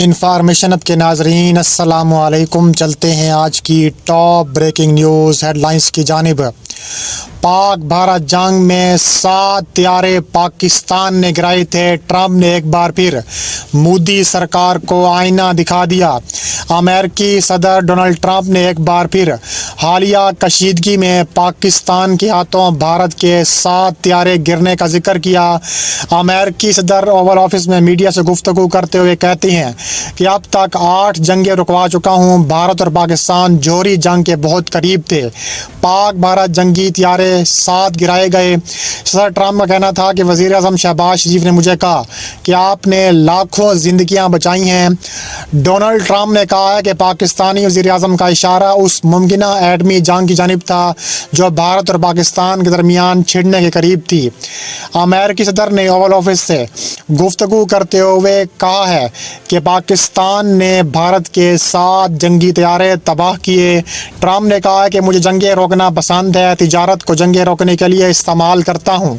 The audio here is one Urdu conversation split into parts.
انفارمیشن اب کے ناظرین السلام علیکم۔ چلتے ہیں آج کی top breaking news headlines کی جانب۔ پاک بھارت جنگ میں 7 طیارے پاکستان نے گرائے تھے۔ ٹرمپ نے ایک بار پھر مودی سرکار کو آئینہ دکھا دیا۔ امریکی صدر ڈونلڈ ٹرمپ نے ایک بار پھر حالیہ کشیدگی میں پاکستان کے ہاتھوں بھارت کے 7 طیارے گرنے کا ذکر کیا۔ امریکی صدر اوول آفس میں میڈیا سے گفتگو کرتے ہوئے کہتے ہیں کہ اب تک 8 جنگیں رکوا چکا ہوں۔ بھارت اور پاکستان جوہری جنگ کے بہت قریب تھے۔ پاک بھارت جنگی طیارے 7 گرائے گئے۔ صدر ٹرمپ کا کہنا تھا کہ وزیر اعظم شہباز شریف نے مجھے کہا کہ آپ نے لاکھوں زندگیاں بچائی ہیں۔ ڈونلڈ ٹرمپ نے کہا ہے کہ پاکستانی وزیر اعظم کا اشارہ اس ممکنہ ایٹمی جنگ کی جانب تھا جو بھارت اور پاکستان کے درمیان چھڑنے کے قریب تھی۔ امریکی صدر نے اوول آفس سے گفتگو کرتے ہوئے کہا ہے کہ پاکستان نے بھارت کے 7 جنگی طیارے تباہ کیے۔ ٹرمپ نے کہا ہے کہ مجھے جنگیں روکنا پسند ہے، تجارت کو جنگیں روکنے کے لیے استعمال کرتا ہوں۔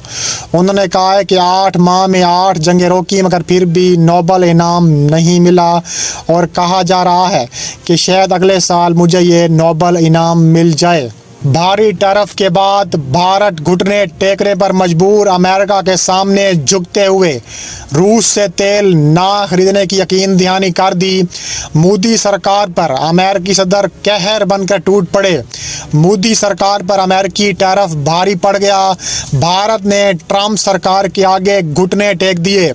انہوں نے کہا ہے کہ 8 ماہ میں 8 جنگیں روکی مگر پھر بھی نوبل انعام نہیں ملا، اور کہا جا رہا ہے کہ شاید اگلے سال مجھے یہ نوبل انعام مل جائے۔ بھاری ٹیرف کے بعد بھارت گھٹنے ٹیکنے پر مجبور۔ امریکہ کے سامنے جھکتے ہوئے روس سے تیل نہ خریدنے کی یقین دہانی کر دی۔ مودی سرکار پر امریکی صدر قہر بن کر ٹوٹ پڑے۔ مودی سرکار پر امریکی ٹیرف بھاری پڑ گیا۔ بھارت نے ٹرمپ سرکار کے آگے گھٹنے ٹیک دیے۔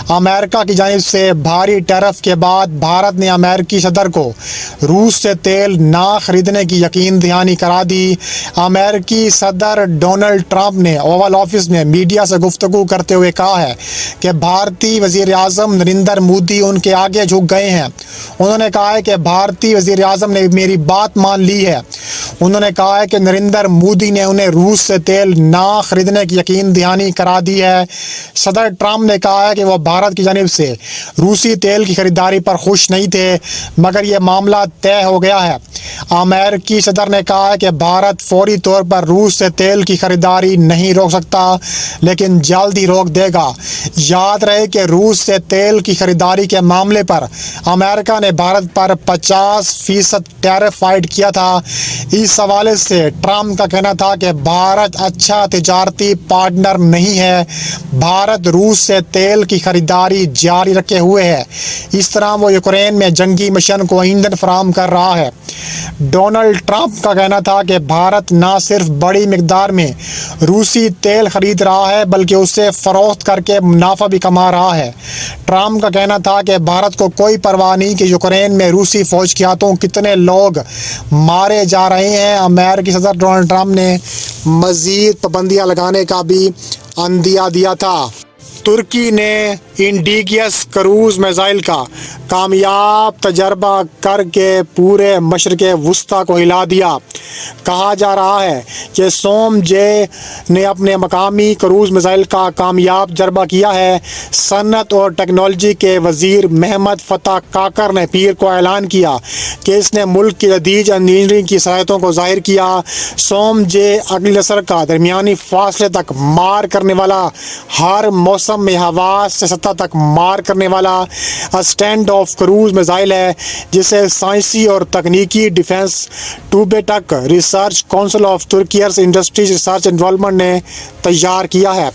امریکہ کی جانب سے بھاری ٹیرف کے بعد بھارت نے امریکی صدر کو روس سے تیل نہ خریدنے کی یقین دہانی کرا دی۔ امریکی صدر ڈونلڈ ٹرمپ نے اوول آفس میں میڈیا سے گفتگو کرتے ہوئے کہا ہے کہ بھارتی وزیر اعظم نریندر مودی ان کے آگے جھک گئے ہیں۔ انہوں نے کہا ہے کہ بھارتی وزیر اعظم نے میری بات مان لی ہے۔ انہوں نے کہا ہے کہ نریندر مودی نے انہیں روس سے تیل نہ خریدنے کی یقین دہانی کرا دی ہے۔ صدر ٹرمپ نے کہا ہے کہ وہ بھارت کی جانب سے روسی تیل کی خریداری پر خوش نہیں تھے مگر یہ معاملہ طے ہو گیا ہے۔ امریکی صدر نے کہا ہے کہ بھارت فوری طور پر روس سے تیل کی خریداری نہیں روک سکتا لیکن جلد ہی روک دے گا۔ یاد رہے کہ روس سے تیل کی خریداری کے معاملے پر امریکہ نے بھارت پر 50% ٹیرف عائد کیا تھا۔ اس حوالے سے ٹرمپ کا کہنا تھا کہ بھارت اچھا تجارتی پارٹنر نہیں ہے۔ بھارت روس سے تیل کی خریداری جاری رکھے ہوئے ہے۔ اس طرح وہ یوکرین میں جنگی مشن کو ایندھن فراہم کر رہا ہے۔ ڈونلڈ ٹرمپ کا کہنا تھا کہ بھارت نہ صرف بڑی مقدار میں روسی تیل خرید رہا ہے بلکہ اسے فروخت کر کے منافع بھی کما رہا ہے۔ ٹرمپ کا کہنا تھا کہ بھارت کو کوئی پرواہ نہیں کہ یوکرین میں روسی فوج کے ہاتھوں کتنے لوگ مارے جا رہے ہیں۔ امریکی صدر ڈونلڈ ٹرمپ نے مزید پابندیاں لگانے کا بھی عندیہ دیا تھا۔ ترکی نے انڈیگیس کروز میزائل کا کامیاب تجربہ کر کے پورے مشرق وسطیٰ کو ہلا دیا۔ کہا جا رہا ہے کہ سوم جے نے اپنے مقامی کروز میزائل کا کامیاب تجربہ کیا ہے۔ صنعت اور ٹیکنالوجی کے وزیر محمد فتح کاکر نے پیر کو اعلان کیا کہ اس نے ملک کی جدید انجینئرنگ کی صلاحیتوں کو ظاہر کیا۔ سوم جے اگلی نسل کا درمیانی فاصلے تک مار کرنے والا، ہر موسم میں ہوا سے سطح تک مار کرنے والا اسٹینڈ آف کروز میزائل ہے جسے سائنسی اور تکنیکی defence TUBITAK research council of Turkish industries research and development نے تیار کیا ہے۔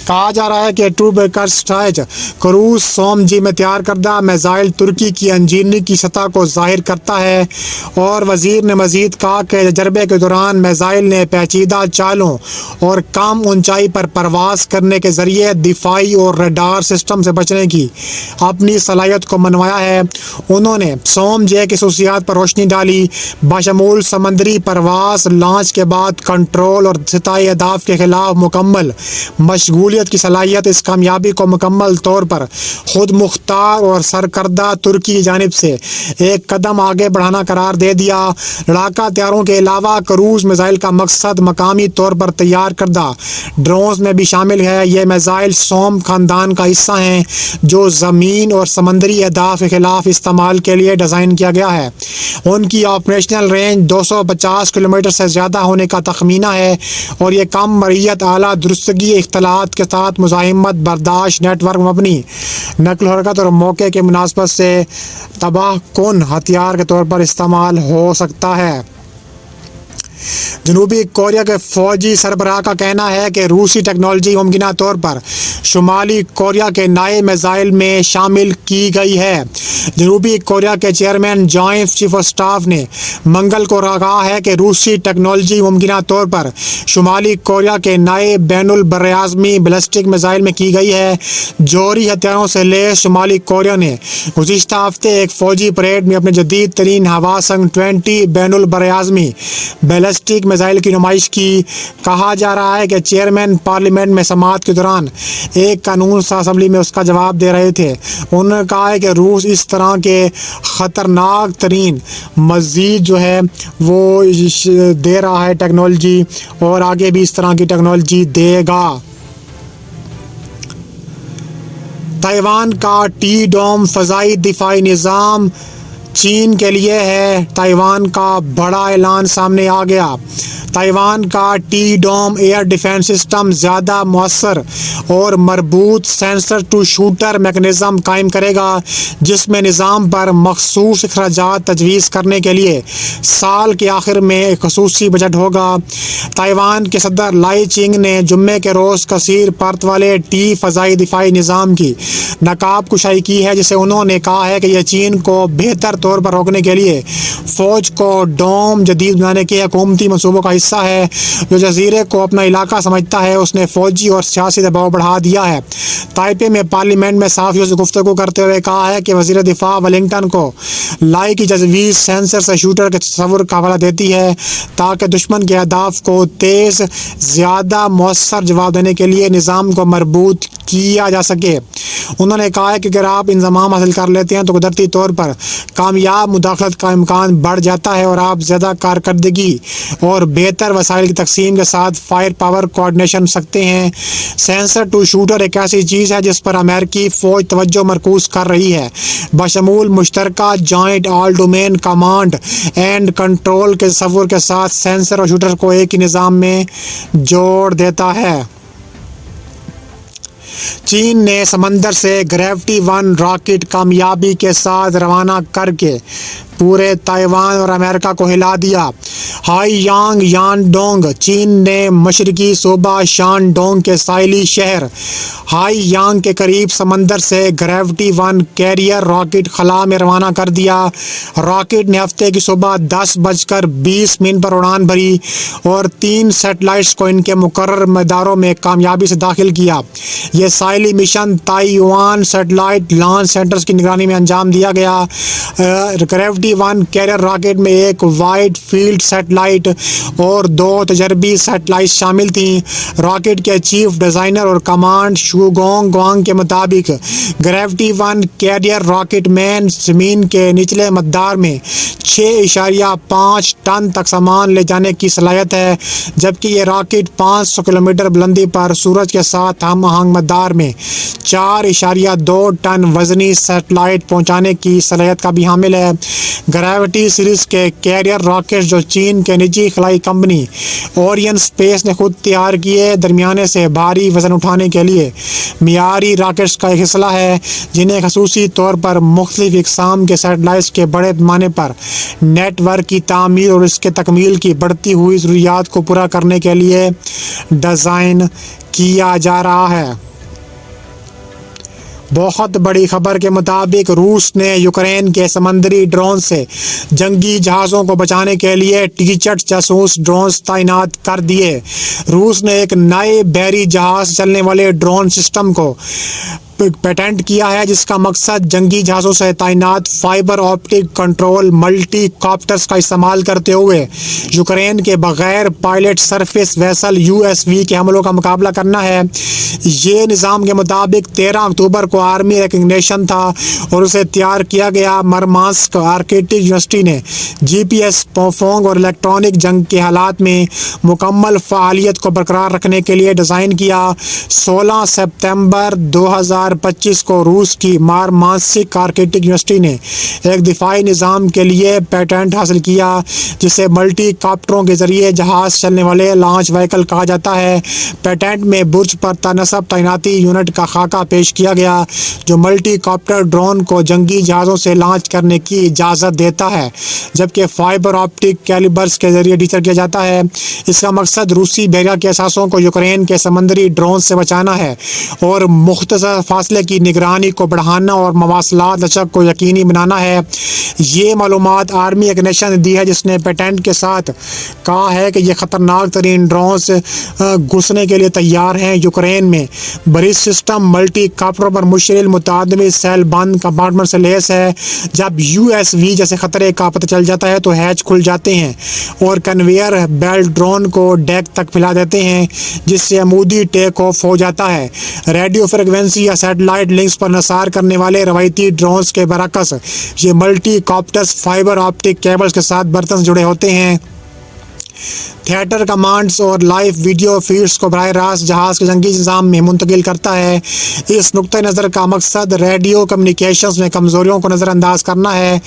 کہا جا رہا ہے کہ ٹوبیکرسٹائج کروز سوم جی میں تیار کردہ میزائل ترکی کی انجینئرنگ کی سطح کو ظاہر کرتا ہے، اور وزیر نے مزید کہا کہ تجربے کے دوران میزائل نے پیچیدہ چالوں اور کم اونچائی پر پرواز کرنے کے ذریعے دفاعی اور ریڈار سسٹم سے بچنے کی اپنی صلاحیت کو منوایا ہے۔ انہوں نے سوم جے کی خصوصیات پر روشنی ڈالی، بشمول سمندری پرواز، لانچ کے بعد کنٹرول اور خطائی اہداف کے خلاف مکمل مشغولیت کی صلاحیت۔ اس کامیابی کو مکمل طور پر خود مختار اور سرکردہ ترکی کی جانب سے ایک قدم آگے بڑھانا قرار دے دیا۔ لڑاکا طیاروں کے علاوہ کروز میزائل کا مقصد مقامی طور پر تیار کردہ ڈرونز میں بھی شامل ہے۔ یہ میزائل سوم ڈوم خاندان کا حصہ ہیں جو زمین اور سمندری اہداف کے خلاف استعمال کے لیے ڈیزائن کیا گیا ہے۔ ان کی آپریشنل رینج 250 کلومیٹر سے زیادہ ہونے کا تخمینہ ہے اور یہ کم مرئیت، اعلیٰ درستگی اختلاط کے ساتھ مزاحمت برداشت، نیٹ ورک مبنی نقل و حرکت اور موقع کے مناسبت سے تباہ کن ہتھیار کے طور پر استعمال ہو سکتا ہے۔ جنوبی کوریا کے فوجی سربراہ کا کہنا ہے کہ روسی ٹیکنالوجی ممکنہ طور پر شمالی کوریا کے نئے میزائل میں شامل کی گئی ہے۔ جنوبی کوریا کے chairman joint chief of staff نے منگل کو کہا ہے کہ روسی ٹیکنالوجی ممکنہ طور پر شمالی کوریا کے نئے بین البراعظمی بیلسٹک میزائل میں کی گئی ہے۔ جوہری ہتھیاروں سے لیس شمالی کوریا نے گزشتہ ہفتے ایک فوجی پریڈ میں اپنے جدید ترین ہواسنگ 20 بین البراعظمی بیلسٹک میزائل کی نمائش کی۔ کہا جا رہا ہے کہ چیئرمین پارلیمنٹ میں سماعت کے دوران ایک قانون اسمبلی میں اس کا جواب دے رہے تھے۔ انہوں نے کہا ہے کہ روس اس طرح کے خطرناک ترین مزید وہ دے رہا ہے ٹیکنالوجی، اور آگے بھی اس طرح کی ٹیکنالوجی دے گا۔ تائیوان کا ٹی ڈوم فضائی دفاعی نظام چین کے لیے ہے۔ تائیوان کا بڑا اعلان سامنے آ گیا۔ تائیوان کا ٹی ڈوم ایئر ڈیفنس سسٹم زیادہ مؤثر اور مربوط سینسر ٹو شوٹر میکانزم قائم کرے گا، جس میں نظام پر مخصوص اخراجات تجویز کرنے کے لیے سال کے آخر میں ایک خصوصی بجٹ ہوگا۔ تائیوان کے صدر لائی چنگ نے جمعے کے روز کثیر پرت والے ٹی فضائی دفاعی نظام کی نقاب کشائی کی ہے، جسے انہوں نے کہا ہے کہ یہ چین کو بہتر طور پر روکنے کے لیے فوج کو ڈوم جدید بنانے کے حکومتی منصوبوں کا حصہ ہے۔ جو جزیرے کو اپنا علاقہ سمجھتا ہے اس نے فوجی اور سیاسی دباؤ بڑھا دیا ہے۔ تائپے میں پارلیمنٹ میں صحافیوں سے گفتگو کرتے ہوئے کہا ہے کہ وزیر دفاع ولنگٹن کو لائی کی تجویز سینسر سے شوٹر کے تصور کا حوالہ دیتی ہے تاکہ دشمن کے اہداف کو تیز، زیادہ مؤثر جواب دینے کے لیے نظام کو مربوط کیا جا سکے۔ انہوں نے کہا ہے کہ اگر آپ انضمام حاصل کر لیتے ہیں تو قدرتی طور پر کامیاب مداخلت کا امکان بڑھ جاتا ہے اور آپ زیادہ کارکردگی اور بہتر وسائل کی تقسیم کے ساتھ فائر پاور کوآرڈینیشن سکتے ہیں۔ سینسر ٹو شوٹر ایک ایسی چیز ہے جس پر امریکی فوج توجہ مرکوز کر رہی ہے، بشمول مشترکہ joint all domain command and control کے تصور کے ساتھ سینسر اور شوٹر کو ایک ہی نظام میں جوڑ دیتا ہے۔ چین نے سمندر سے گریوٹی 1 راکٹ کامیابی کے ساتھ روانہ کر کے پورے تائیوان اور امریکہ کو ہلا دیا۔ ہائی یانگ یانڈونگ چین نے مشرقی صوبہ شانڈونگ کے ساحلی شہر ہائی یانگ کے قریب سمندر سے گریوٹی 1 کیریئر راکٹ خلا میں روانہ کر دیا۔ راکٹ نے ہفتے کی صبح 10:20 پر اڑان بھری اور 3 سیٹلائٹس کو ان کے مقرر مداروں میں کامیابی سے داخل کیا۔ یہ ساحلی mission Taiwan satellite launch centres کی نگرانی میں انجام دیا گیا۔ گریوٹی 1 کیریئر راکٹ میں ایک وائڈ فیلڈ سیٹلائٹ اور 2 تجربی سیٹلائٹ شامل تھیں۔ راکٹ کے چیف ڈیزائنر اور کمانڈ شوگونگ وانگ کے مطابق گریوٹی 1 کیریئر راکٹ مین زمین کے نچلے مدار میں 6.5 ٹن تک سامان لے جانے کی صلاحیت ہے، جبکہ یہ راکٹ 500 کلومیٹر بلندی پر سورج کے ساتھ ہم آہنگ مدار میں 4.2 ٹن وزنی سیٹلائٹ پہنچانے کی صلاحیت کا بھی حامل ہے۔ گریوٹی سیریز کے کیریئر راکٹ جو چین کے نجی خلائی کمپنی اورین اسپیس نے خود تیار کیے، درمیانے سے بھاری وزن اٹھانے کے لیے معیاری راکٹس کا ایک حصہ ہے، جنہیں خصوصی طور پر مختلف اقسام کے سیٹلائٹس کے بڑے پیمانے پر نیٹ ورک کی تعمیر اور اس کے تکمیل کی بڑھتی ہوئی ضروریات کو پورا کرنے کے لیے ڈیزائن کیا جا رہا ہے۔ بہت بڑی خبر کے مطابق روس نے یوکرین کے سمندری ڈرون سے جنگی جہازوں کو بچانے کے لیے ٹیچٹ جاسوس ڈرونز تعینات کر دیے۔ روس نے ایک نئے بحری جہاز چلنے والے ڈرون سسٹم کو پیٹنٹ کیا ہے، جس کا مقصد جنگی جہازوں سے تعینات fibre optic control multi copters کا استعمال کرتے ہوئے یوکرین کے بغیر پائلٹ سرفیس ویسل USV کے حملوں کا مقابلہ کرنا ہے۔ یہ نظام کے مطابق 13 اکتوبر کو آرمی ریکگنیشن تھا اور اسے تیار کیا گیا۔ مرمانسک آرکٹک یونیورسٹی نے GPS فونگ اور الیکٹرانک جنگ کے حالات میں مکمل فعالیت کو برقرار رکھنے کے لیے ڈیزائن کیا۔ 16 ستمبر 2025 کو روس کی مرمانسک آرکٹک یونیورسٹی نے ایک دفاعی نظام کے لیے پیٹنٹ حاصل کیا جسے ملٹی کاپٹروں کے ذریعے جہاز چلنے والے لانچ وہیکل کہا جاتا ہے۔ پیٹنٹ میں برج پر تنصب تعیناتی یونٹ کا خاکہ پیش کیا گیا جو ملٹی کاپٹر ڈرون کو جنگی جہازوں سے لانچ کرنے کی اجازت دیتا ہے، جبکہ فائبر آپٹک کیبلز کے ذریعے ڈیجیٹل کیا جاتا ہے۔ اس کا مقصد روسی بحریہ کے اثاثوں کو یوکرین کے سمندری ڈرون سے بچانا ہے اور مختصر فاصلے کی نگرانی کو بڑھانا اور مواصلات لچک کو یقینی بنانا ہے۔ یہ معلومات آرمی ریکگنیشن نے دی ہے، جس نے پیٹنٹ کے ساتھ کہا ہے کہ یہ خطرناک ترین ڈرونز گھسنے کے لیے تیار ہیں۔ یوکرین میں بریج سسٹم ملٹی کاپٹر پر مشتمل متعدد سیل بند کمپارٹمنٹ سے لیس ہے۔ جب USV جیسے خطرے کا پتہ چل جاتا ہے تو ہیچ کھل جاتے ہیں اور کنویئر بیلٹ ڈرون کو ڈیک تک پھیلا دیتے ہیں، جس سے عمودی ٹیک آف ہو جاتا ہے۔ ریڈیو فریکوینسی یا سیٹلائٹ لنکس پر انحصار کرنے والے روایتی ڈرونز کے برعکس یہ multi copters fibre optic cables کے ساتھ برتن سے جڑے ہوتے ہیں۔ تھیٹر کمانڈز اور لائیو ویڈیو فیڈز کو براہ راست جہاز کے جنگی نظام میں منتقل کرتا ہے۔ اس نقطہ نظر کا مقصد ریڈیو کمیونیکیشنز میں کمزوریوں کو نظر انداز کرنا ہے،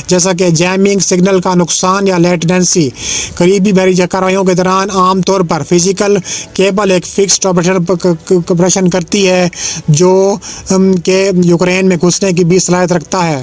جیسا کہ جیمنگ، سگنل کا نقصان یا لیٹنسی۔ قریبی بحری کارروائیوں کے دوران عام طور پر فزیکل کیبل ایک فکسڈ آپریشن کرتی ہے جو کہ یوکرین میں گھسنے کی بھی صلاحیت رکھتا ہے۔